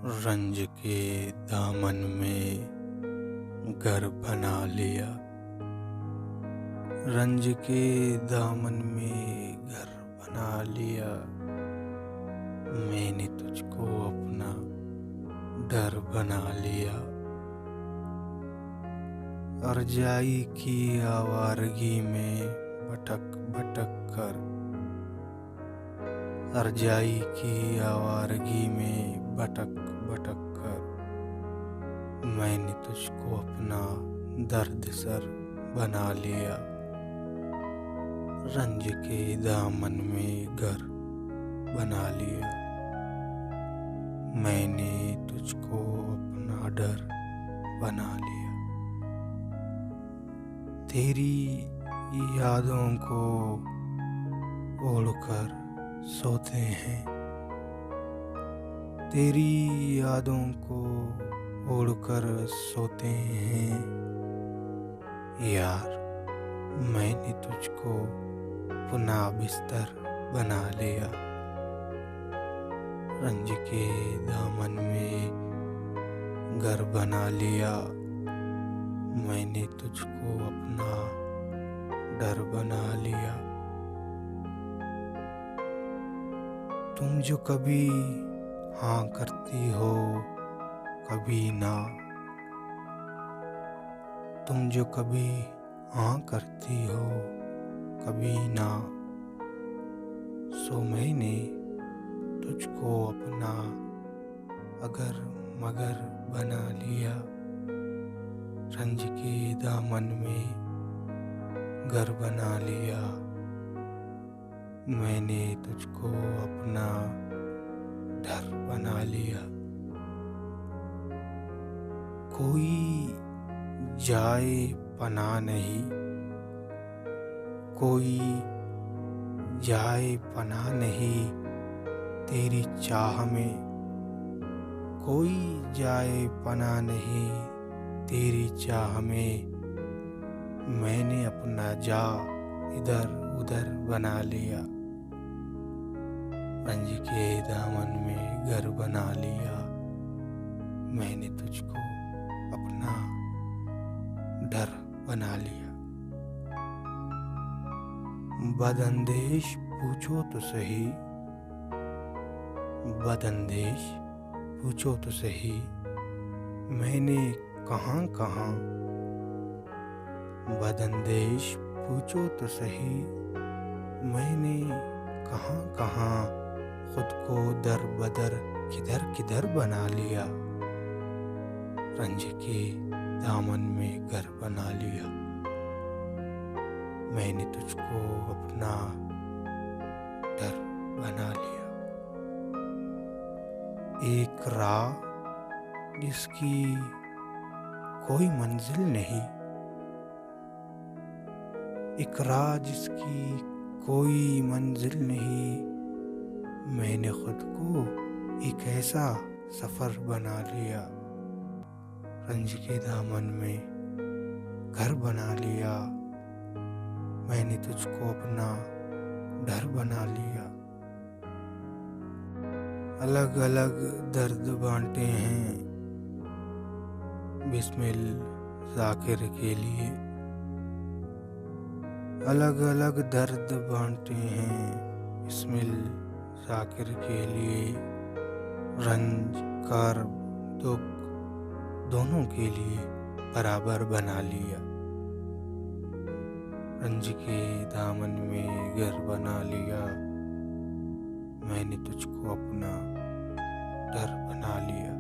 रंज के दामन में घर बना लिया। रंज के दामन में घर बना लिया। मैंने तुझको अपना डर बना लिया। रजाई की आवारगी में भटक भटक कर, रजाई की आवारगी में भटक भटक कर मैंने तुझको अपना दर्द सर बना लिया। रंज के दामन में घर बना लिया। मैंने तुझको अपना डर बना लिया। तेरी यादों को ओढ़कर सोते हैं, तेरी यादों को ओढ़कर सोते हैं। यार, मैंने तुझको पुनः बिस्तर बना लिया। रंज के दामन में घर बना लिया। मैंने तुझको अपना डर बना लिया। तुम जो कभी हाँ करती हो कभी ना, तुम जो कभी हाँ करती हो कभी ना, सो मैंने तुझको अपना अगर मगर बना लिया। रंज के दामन में घर बना लिया। मैंने तुझको अपना डर बना लिया। कोई जाए पनाह नहीं, कोई जाए पनाह नहीं तेरी चाह में, कोई जाए पनाह नहीं तेरी चाह में। मैंने अपना जा इधर उधर बना लिया। रंज के दामन में घर बना लिया। मैंने तुझको अपना डर बना लिया। बदअंदेश पूछो तो सही, बदअंदेश पूछो तो सही मैंने कहाँ कहाँ, बदअंदेश पूछो तो सही मैंने कहाँ कहाँ खुद को दर बदर किधर किधर बना लिया। रंज के दामन में घर बना लिया। मैंने तुझको अपना डर बना लिया। एक राह जिसकी कोई मंजिल नहीं, एक राह जिसकी कोई मंजिल नहीं, मैंने खुद को एक ऐसा सफ़र बना लिया। रंज के दामन में घर बना लिया। मैंने तुझको अपना डर बना लिया। अलग अलग दर्द बांटे हैं बिस्मिल ज़ाकिर के लिए, अलग अलग दर्द बांटे हैं बिस्मिल ज़ाकिर के लिए। रंज कर्ब दुख दोनों के लिए बराबर बना लिया। रंज के दामन में घर बना लिया। मैंने तुझको अपना डर बना लिया।